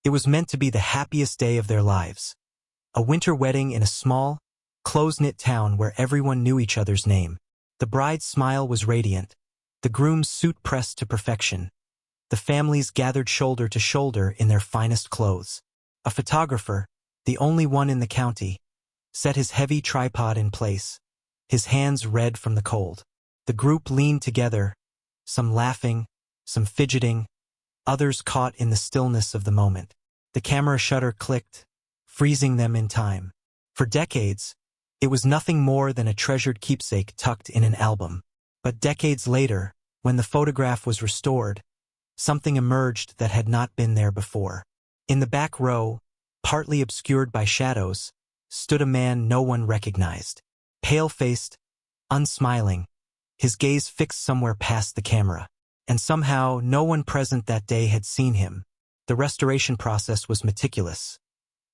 It was meant to be the happiest day of their lives. A winter wedding in a small, close-knit town where everyone knew each other's name. The bride's smile was radiant, the groom's suit pressed to perfection. The families gathered shoulder to shoulder in their finest clothes. A photographer, the only one in the county, set his heavy tripod in place, his hands red from the cold. The group leaned together, some laughing, some fidgeting, others caught in the stillness of the moment. The camera shutter clicked, freezing them in time. For decades, it was nothing more than a treasured keepsake tucked in an album. But decades later, when the photograph was restored, something emerged that had not been there before. In the back row, partly obscured by shadows, stood a man no one recognized. Pale-faced, unsmiling, his gaze fixed somewhere past the camera. And somehow, no one present that day had seen him. The restoration process was meticulous.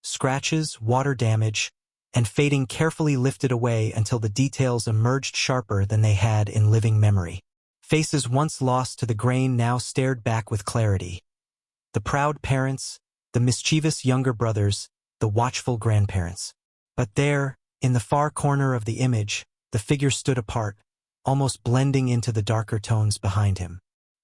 Scratches, water damage, and fading carefully lifted away until the details emerged sharper than they had in living memory. Faces once lost to the grain now stared back with clarity. The proud parents, the mischievous younger brothers, the watchful grandparents. But there, in the far corner of the image, the figure stood apart, almost blending into the darker tones behind him.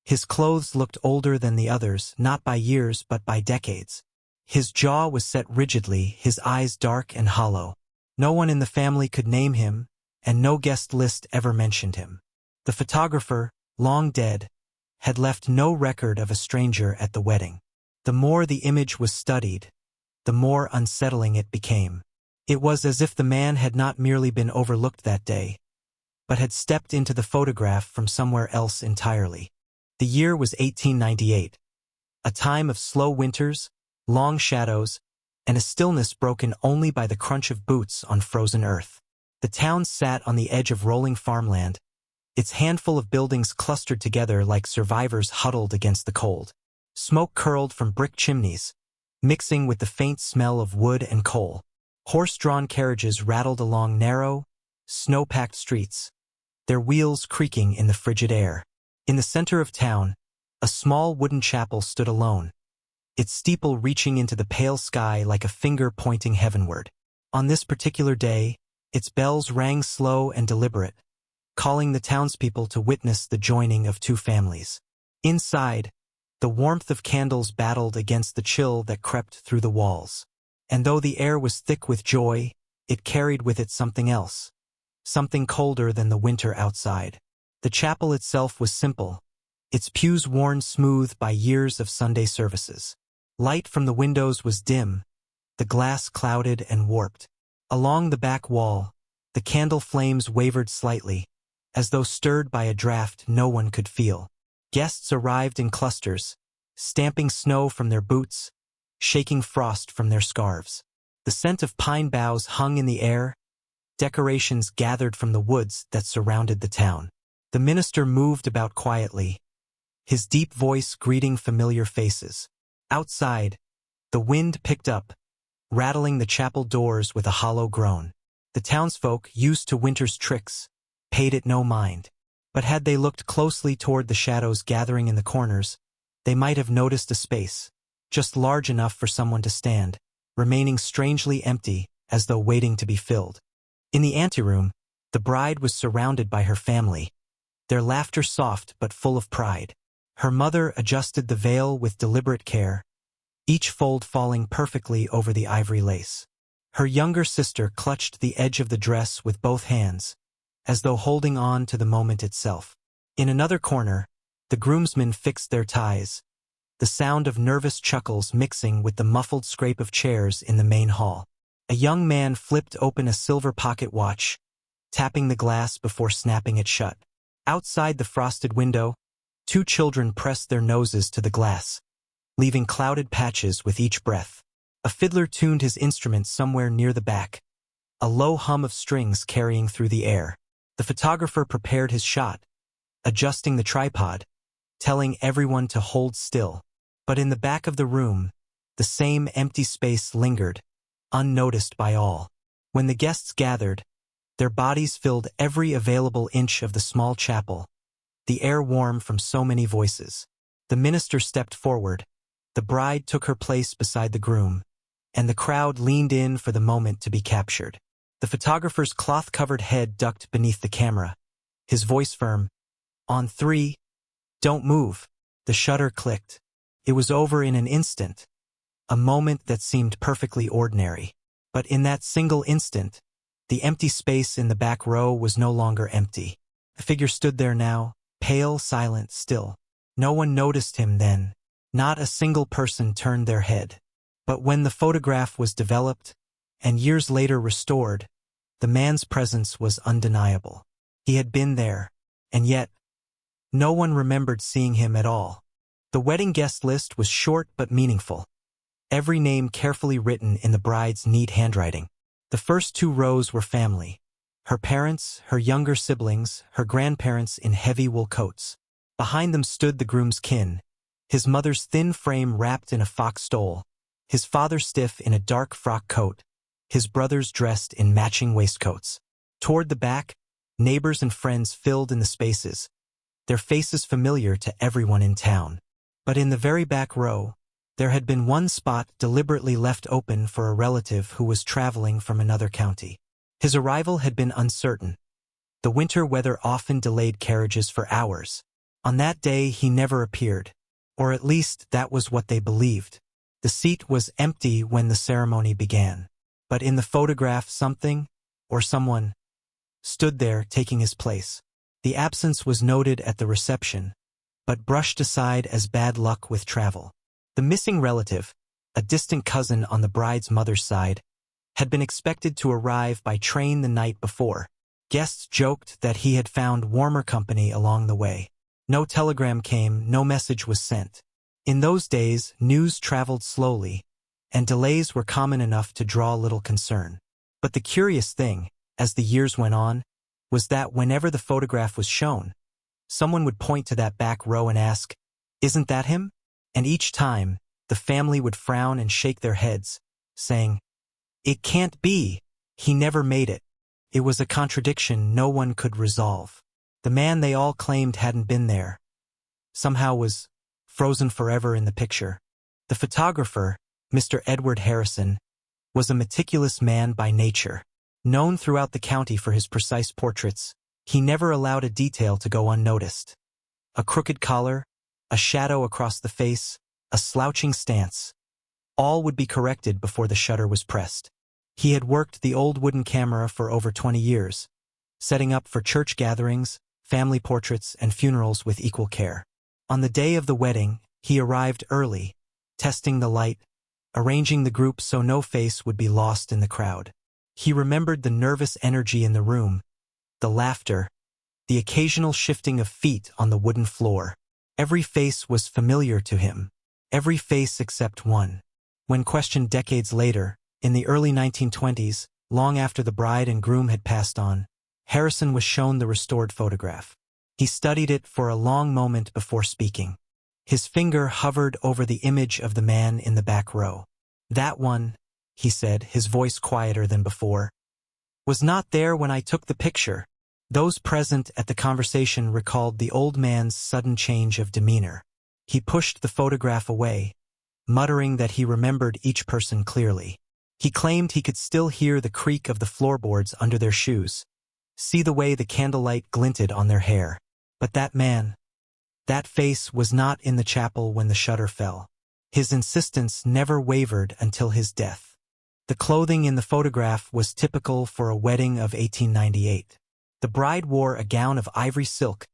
His clothes looked older than the others, not by years but by decades. His jaw was set rigidly, his eyes dark and hollow. No one in the family could name him, and no guest list ever mentioned him. The photographer, long dead, had left no record of a stranger at the wedding. The more the image was studied, the more unsettling it became. It was as if the man had not merely been overlooked that day, but had stepped into the photograph from somewhere else entirely. The year was 1898, a time of slow winters, long shadows, and a stillness broken only by the crunch of boots on frozen earth. The town sat on the edge of rolling farmland, its handful of buildings clustered together like survivors huddled against the cold. Smoke curled from brick chimneys, mixing with the faint smell of wood and coal. Horse-drawn carriages rattled along narrow, snow-packed streets, their wheels creaking in the frigid air. In the center of town, a small wooden chapel stood alone, its steeple reaching into the pale sky like a finger pointing heavenward. On this particular day, its bells rang slow and deliberate, calling the townspeople to witness the joining of two families. Inside, the warmth of candles battled against the chill that crept through the walls. And though the air was thick with joy, it carried with it something else, something colder than the winter outside. The chapel itself was simple, its pews worn smooth by years of Sunday services. Light from the windows was dim, the glass clouded and warped. Along the back wall, the candle flames wavered slightly, as though stirred by a draft no one could feel. Guests arrived in clusters, stamping snow from their boots, shaking frost from their scarves. The scent of pine boughs hung in the air, decorations gathered from the woods that surrounded the town. The minister moved about quietly, his deep voice greeting familiar faces. Outside, the wind picked up, rattling the chapel doors with a hollow groan. The townsfolk, used to winter's tricks, paid it no mind. But had they looked closely toward the shadows gathering in the corners, they might have noticed a space, just large enough for someone to stand, remaining strangely empty, as though waiting to be filled. In the anteroom, the bride was surrounded by her family, their laughter soft but full of pride. Her mother adjusted the veil with deliberate care, each fold falling perfectly over the ivory lace. Her younger sister clutched the edge of the dress with both hands, as though holding on to the moment itself. In another corner, the groomsmen fixed their ties, the sound of nervous chuckles mixing with the muffled scrape of chairs in the main hall. A young man flipped open a silver pocket watch, tapping the glass before snapping it shut. Outside the frosted window, two children pressed their noses to the glass, leaving clouded patches with each breath. A fiddler tuned his instrument somewhere near the back, a low hum of strings carrying through the air. The photographer prepared his shot, adjusting the tripod, telling everyone to hold still. But in the back of the room, the same empty space lingered, unnoticed by all. When the guests gathered, their bodies filled every available inch of the small chapel, the air warm from so many voices. The minister stepped forward, The bride took her place beside the groom, and the crowd leaned in for the moment to be captured. The photographer's cloth-covered head ducked beneath the camera, his voice firm. On three, don't move. The shutter clicked. It was over in an instant, a moment that seemed perfectly ordinary. But in that single instant, the empty space in the back row was no longer empty. The figure stood there now, pale, silent, still. No one noticed him then. Not a single person turned their head. But when the photograph was developed, and years later restored, the man's presence was undeniable. He had been there, and yet, no one remembered seeing him at all. The wedding guest list was short but meaningful. Every name carefully written in the bride's neat handwriting. The first 2 rows were family. Her parents, her younger siblings, her grandparents in heavy wool coats. Behind them stood the groom's kin, his mother's thin frame wrapped in a fox stole, his father stiff in a dark frock coat, his brothers dressed in matching waistcoats. Toward the back, neighbors and friends filled in the spaces, their faces familiar to everyone in town. But in the very back row, there had been one spot deliberately left open for a relative who was traveling from another county. His arrival had been uncertain. The winter weather often delayed carriages for hours. On that day he never appeared, or at least that was what they believed. The seat was empty when the ceremony began. But in the photograph something, or someone, stood there taking his place. The absence was noted at the reception, but brushed aside as bad luck with travel. The missing relative, a distant cousin on the bride's mother's side, had been expected to arrive by train the night before. Guests joked that he had found warmer company along the way. No telegram came, no message was sent. In those days, news traveled slowly, and delays were common enough to draw little concern. But the curious thing, as the years went on, was that whenever the photograph was shown, someone would point to that back row and ask, "Isn't that him?" And each time, the family would frown and shake their heads, saying, "It can't be. He never made it." It was a contradiction no one could resolve. The man they all claimed hadn't been there, somehow was frozen forever in the picture. The photographer, Mr. Edward Harrison, was a meticulous man by nature. Known throughout the county for his precise portraits, he never allowed a detail to go unnoticed. A crooked collar, a shadow across the face, a slouching stance. All would be corrected before the shutter was pressed. He had worked the old wooden camera for over 20 years, setting up for church gatherings, family portraits, and funerals with equal care. On the day of the wedding, he arrived early, testing the light, arranging the group so no face would be lost in the crowd. He remembered the nervous energy in the room, the laughter, the occasional shifting of feet on the wooden floor. Every face was familiar to him, every face except one. When questioned decades later, in the early 1920s, long after the bride and groom had passed on, Harrison was shown the restored photograph. He studied it for a long moment before speaking. His finger hovered over the image of the man in the back row. "That one," he said, his voice quieter than before, "was not there when I took the picture." Those present at the conversation recalled the old man's sudden change of demeanor. He pushed the photograph away, muttering that he remembered each person clearly. He claimed he could still hear the creak of the floorboards under their shoes, see the way the candlelight glinted on their hair. But that man, that face was not in the chapel when the shutter fell. His insistence never wavered until his death. The clothing in the photograph was typical for a wedding of 1898. The bride wore a gown of ivory silk,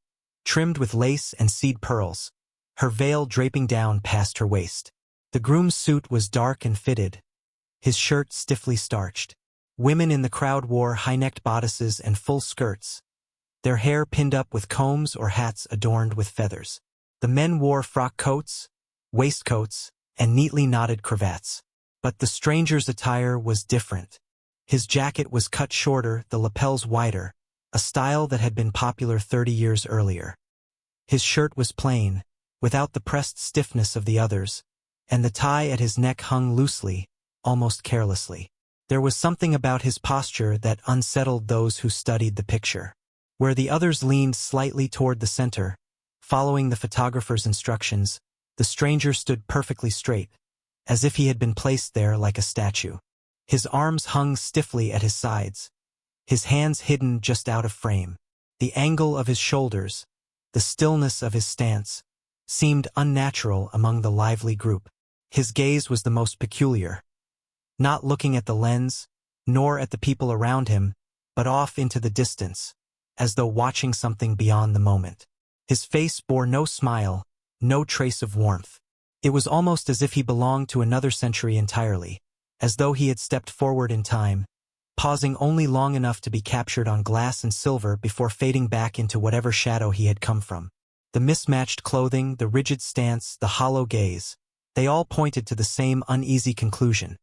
trimmed with lace and seed pearls, her veil draping down past her waist. The groom's suit was dark and fitted, his shirt stiffly starched. Women in the crowd wore high-necked bodices and full skirts, their hair pinned up with combs or hats adorned with feathers. The men wore frock coats, waistcoats, and neatly knotted cravats. But the stranger's attire was different. His jacket was cut shorter, the lapels wider, a style that had been popular 30 years earlier. His shirt was plain, without the pressed stiffness of the others, and the tie at his neck hung loosely, almost carelessly. There was something about his posture that unsettled those who studied the picture. Where the others leaned slightly toward the center, following the photographer's instructions, The stranger stood perfectly straight, as if he had been placed there like a statue. His arms hung stiffly at his sides, his hands hidden just out of frame. The angle of his shoulders, the stillness of his stance, seemed unnatural among the lively group. His gaze was the most peculiar, not looking at the lens, nor at the people around him, but off into the distance, as though watching something beyond the moment. His face bore no smile, no trace of warmth. It was almost as if he belonged to another century entirely, as though he had stepped forward in time, pausing only long enough to be captured on glass and silver before fading back into whatever shadow he had come from. The mismatched clothing, the rigid stance, the hollow gaze, they all pointed to the same uneasy conclusion.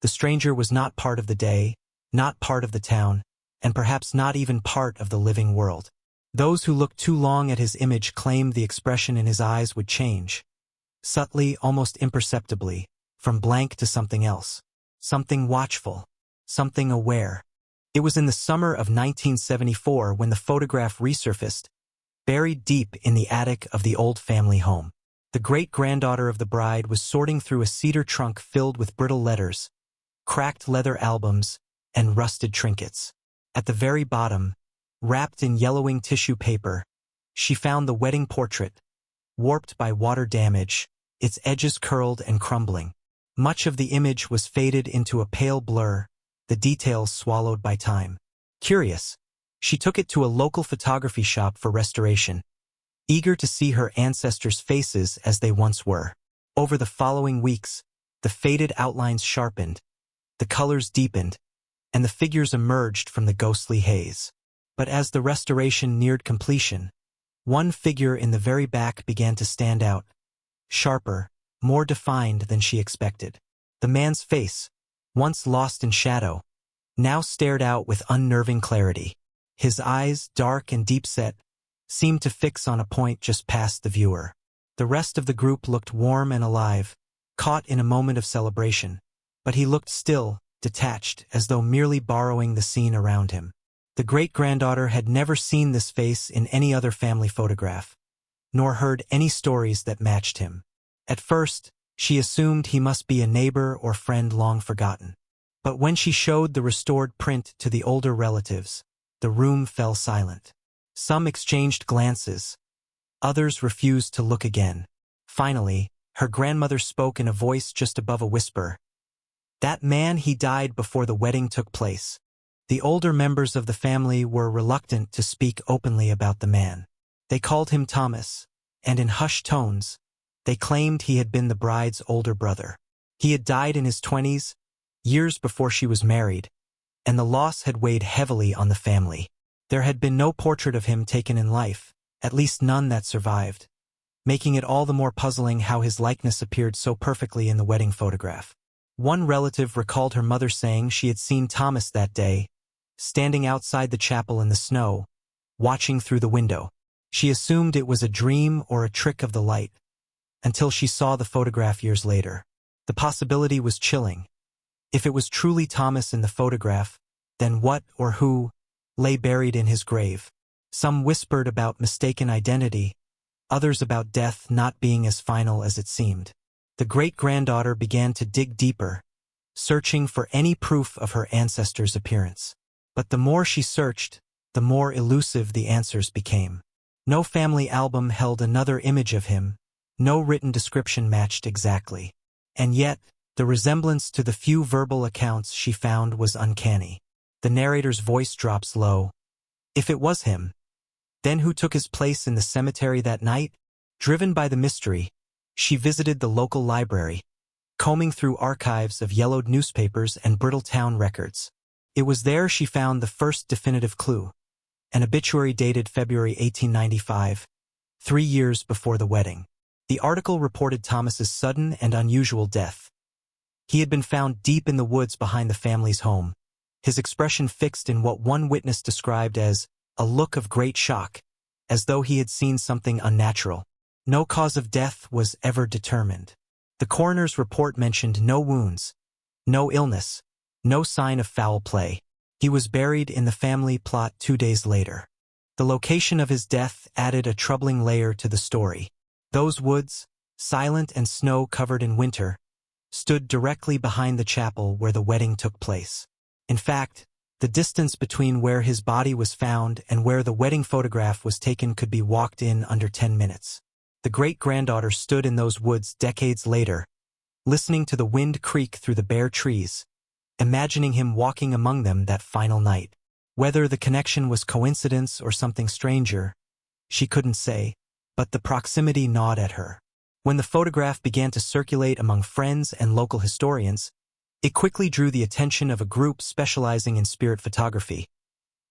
The stranger was not part of the day, not part of the town, and perhaps not even part of the living world. Those who looked too long at his image claimed the expression in his eyes would change, subtly, almost imperceptibly, from blank to something else, something watchful, something aware. It was in the summer of 1974 when the photograph resurfaced, buried deep in the attic of the old family home. The great-granddaughter of the bride was sorting through a cedar trunk filled with brittle letters, cracked leather albums, and rusted trinkets. At the very bottom, wrapped in yellowing tissue paper, she found the wedding portrait, warped by water damage, its edges curled and crumbling. Much of the image was faded into a pale blur, the details swallowed by time. Curious, she took it to a local photography shop for restoration, eager to see her ancestors' faces as they once were. Over the following weeks, the faded outlines sharpened, the colors deepened, and the figures emerged from the ghostly haze. But as the restoration neared completion, one figure in the very back began to stand out, sharper, more defined than she expected. The man's face, once lost in shadow, now stared out with unnerving clarity. His eyes, dark and deep-set, seemed to fix on a point just past the viewer. The rest of the group looked warm and alive, caught in a moment of celebration, but he looked still, detached, as though merely borrowing the scene around him. The great-granddaughter had never seen this face in any other family photograph, nor heard any stories that matched him. At first, she assumed he must be a neighbor or friend long forgotten. But when she showed the restored print to the older relatives, the room fell silent. Some exchanged glances, others refused to look again. Finally, her grandmother spoke in a voice just above a whisper. "That man, he died before the wedding took place." The older members of the family were reluctant to speak openly about the man. They called him Thomas, and in hushed tones, they claimed he had been the bride's older brother. He had died in his 20s, years before she was married, and the loss had weighed heavily on the family. There had been no portrait of him taken in life, at least none that survived, making it all the more puzzling how his likeness appeared so perfectly in the wedding photograph. One relative recalled her mother saying she had seen Thomas that day, standing outside the chapel in the snow, watching through the window. She assumed it was a dream or a trick of the light, until she saw the photograph years later. The possibility was chilling. If it was truly Thomas in the photograph, then what or who lay buried in his grave? Some whispered about mistaken identity, others about death not being as final as it seemed. The great-granddaughter began to dig deeper, searching for any proof of her ancestor's appearance. But the more she searched, the more elusive the answers became. No family album held another image of him, no written description matched exactly. And yet, the resemblance to the few verbal accounts she found was uncanny. The narrator's voice drops low. If it was him, then who took his place in the cemetery that night? Driven by the mystery, she visited the local library, combing through archives of yellowed newspapers and brittle town records. It was there she found the first definitive clue, an obituary dated February 1895, 3 years before the wedding. The article reported Thomas's sudden and unusual death. He had been found deep in the woods behind the family's home, his expression fixed in what one witness described as a look of great shock, as though he had seen something unnatural. No cause of death was ever determined. The coroner's report mentioned no wounds, no illness, no sign of foul play. He was buried in the family plot 2 days later. The location of his death added a troubling layer to the story. Those woods, silent and snow-covered in winter, stood directly behind the chapel where the wedding took place. In fact, the distance between where his body was found and where the wedding photograph was taken could be walked in under 10 minutes. The great-granddaughter stood in those woods decades later, listening to the wind creak through the bare trees, imagining him walking among them that final night. Whether the connection was coincidence or something stranger, she couldn't say, but the proximity gnawed at her. When the photograph began to circulate among friends and local historians, it quickly drew the attention of a group specializing in spirit photography,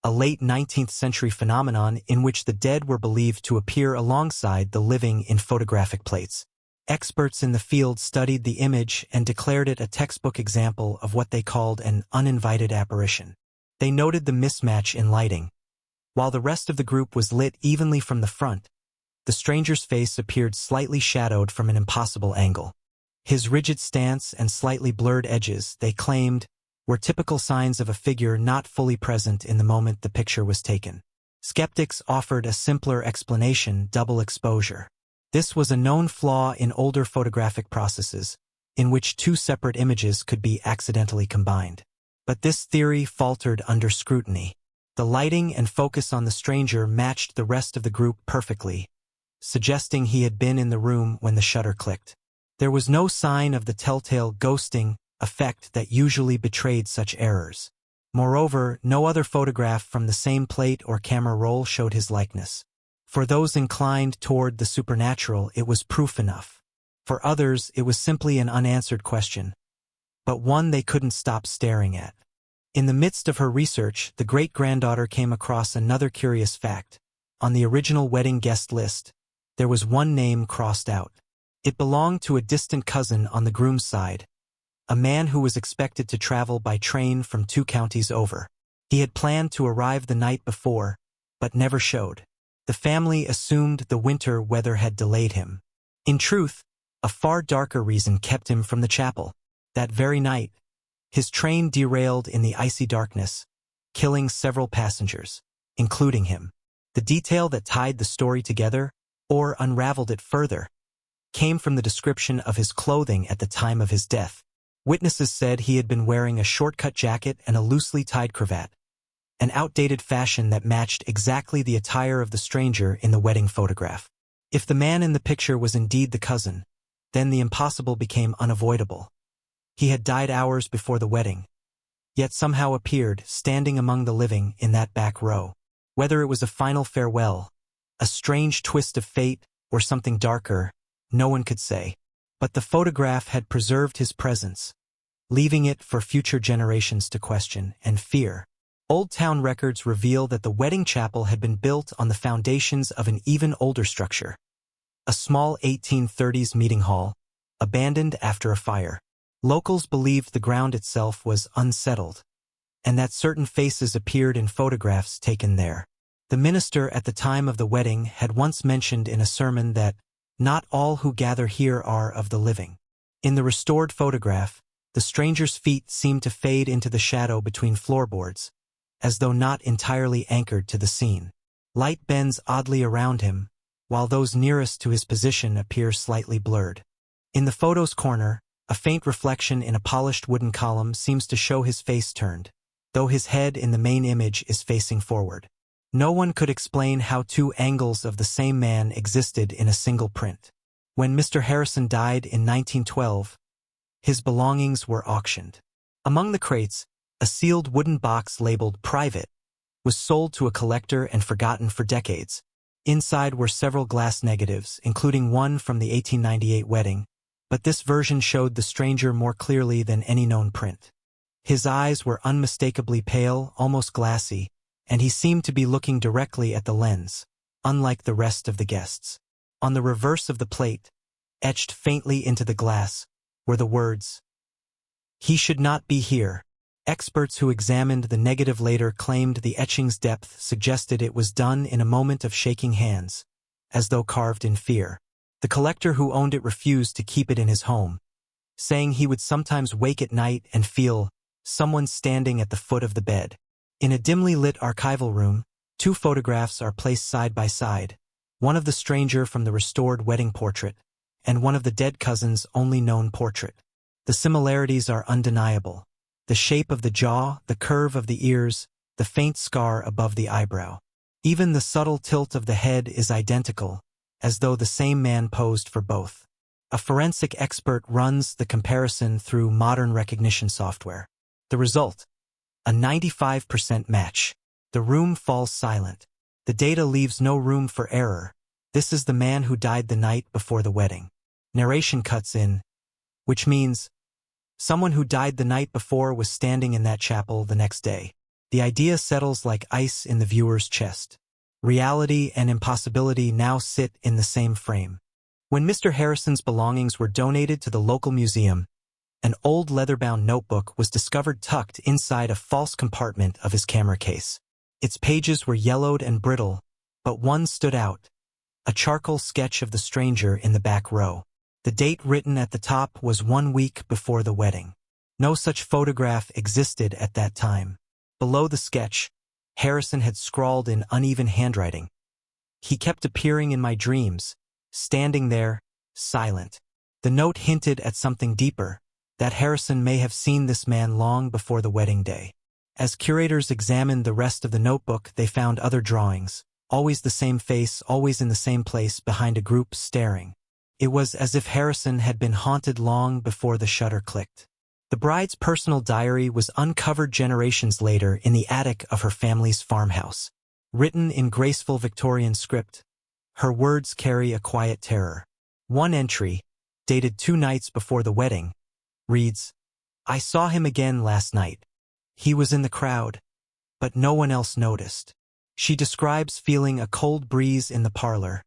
a late 19th century phenomenon in which the dead were believed to appear alongside the living in photographic plates. Experts in the field studied the image and declared it a textbook example of what they called an uninvited apparition. They noted the mismatch in lighting. While the rest of the group was lit evenly from the front, the stranger's face appeared slightly shadowed from an impossible angle. His rigid stance and slightly blurred edges, they claimed, were typical signs of a figure not fully present in the moment the picture was taken. Skeptics offered a simpler explanation: double exposure. This was a known flaw in older photographic processes, in which two separate images could be accidentally combined. But this theory faltered under scrutiny. The lighting and focus on the stranger matched the rest of the group perfectly, suggesting he had been in the room when the shutter clicked. There was no sign of the telltale ghosting effect that usually betrayed such errors. Moreover, no other photograph from the same plate or camera roll showed his likeness. For those inclined toward the supernatural, it was proof enough. For others, it was simply an unanswered question, but one they couldn't stop staring at. In the midst of her research, the great-granddaughter came across another curious fact. On the original wedding guest list, there was one name crossed out. It belonged to a distant cousin on the groom's side, a man who was expected to travel by train from 2 counties over. He had planned to arrive the night before, but never showed. The family assumed the winter weather had delayed him. In truth, a far darker reason kept him from the chapel. That very night, his train derailed in the icy darkness, killing several passengers, including him. The detail that tied the story together, or unraveled it further, came from the description of his clothing at the time of his death. Witnesses said he had been wearing a short-cut jacket and a loosely tied cravat, an outdated fashion that matched exactly the attire of the stranger in the wedding photograph. If the man in the picture was indeed the cousin, then the impossible became unavoidable. He had died hours before the wedding, yet somehow appeared standing among the living in that back row. Whether it was a final farewell, a strange twist of fate, or something darker, no one could say. But the photograph had preserved his presence, leaving it for future generations to question and fear. Old town records reveal that the wedding chapel had been built on the foundations of an even older structure, a small 1830s meeting hall, abandoned after a fire. Locals believed the ground itself was unsettled, and that certain faces appeared in photographs taken there. The minister at the time of the wedding had once mentioned in a sermon that not all who gather here are of the living. In the restored photograph, the stranger's feet seemed to fade into the shadow between floorboards, as though not entirely anchored to the scene. Light bends oddly around him, while those nearest to his position appear slightly blurred. In the photo's corner, a faint reflection in a polished wooden column seems to show his face turned, though his head in the main image is facing forward. No one could explain how 2 angles of the same man existed in a single print. When Mr. Harrison died in 1912, his belongings were auctioned. Among the crates, a sealed wooden box labeled "Private" was sold to a collector and forgotten for decades. Inside were several glass negatives, including one from the 1898 wedding, but this version showed the stranger more clearly than any known print. His eyes were unmistakably pale, almost glassy, and he seemed to be looking directly at the lens, unlike the rest of the guests. On the reverse of the plate, etched faintly into the glass, were the words, "He should not be here." Experts who examined the negative later claimed the etching's depth suggested it was done in a moment of shaking hands, as though carved in fear. The collector who owned it refused to keep it in his home, saying he would sometimes wake at night and feel someone standing at the foot of the bed. In a dimly lit archival room, 2 photographs are placed side by side, one of the stranger from the restored wedding portrait, and one of the dead cousin's only known portrait. The similarities are undeniable. The shape of the jaw, the curve of the ears, the faint scar above the eyebrow. Even the subtle tilt of the head is identical, as though the same man posed for both. A forensic expert runs the comparison through modern recognition software. The result: a 95% match. The room falls silent. The data leaves no room for error. This is the man who died the night before the wedding. Narration cuts in, which means someone who died the night before was standing in that chapel the next day. The idea settles like ice in the viewer's chest. Reality and impossibility now sit in the same frame. When Mr. Harrison's belongings were donated to the local museum, an old leather-bound notebook was discovered tucked inside a false compartment of his camera case. Its pages were yellowed and brittle, but one stood out: a charcoal sketch of the stranger in the back row. The date written at the top was 1 week before the wedding. No such photograph existed at that time. Below the sketch, Harrison had scrawled in uneven handwriting, "He kept appearing in my dreams, standing there, silent." The note hinted at something deeper, that Harrison may have seen this man long before the wedding day. As curators examined the rest of the notebook, they found other drawings, always the same face, always in the same place, behind a group staring. It was as if Harrison had been haunted long before the shutter clicked. The bride's personal diary was uncovered generations later in the attic of her family's farmhouse. Written in graceful Victorian script, her words carry a quiet terror. One entry, dated 2 nights before the wedding, reads, "I saw him again last night. He was in the crowd, but no one else noticed." She describes feeling a cold breeze in the parlor,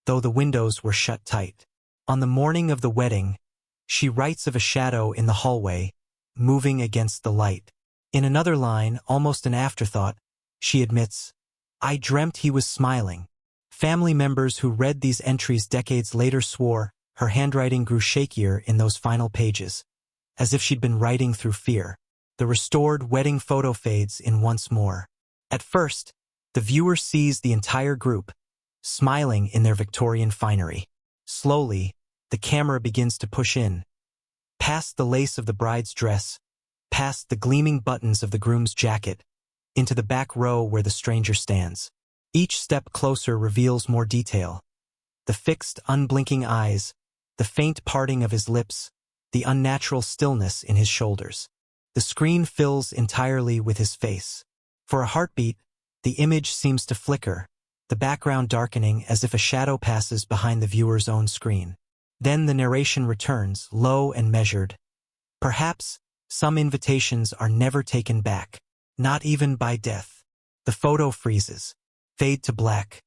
though the windows were shut tight. On the morning of the wedding, she writes of a shadow in the hallway, moving against the light. In another line, almost an afterthought, she admits, "I dreamt he was smiling." Family members who read these entries decades later swore her handwriting grew shakier in those final pages, as if she'd been writing through fear. The restored wedding photo fades in once more. At first, the viewer sees the entire group, smiling in their Victorian finery. Slowly, the camera begins to push in, past the lace of the bride's dress, past the gleaming buttons of the groom's jacket, into the back row where the stranger stands. Each step closer reveals more detail: the fixed, unblinking eyes, the faint parting of his lips, the unnatural stillness in his shoulders. The screen fills entirely with his face. For a heartbeat, the image seems to flicker, the background darkening as if a shadow passes behind the viewer's own screen. Then the narration returns, low and measured. Perhaps some invitations are never taken back, not even by death. The photo freezes. Fade to black.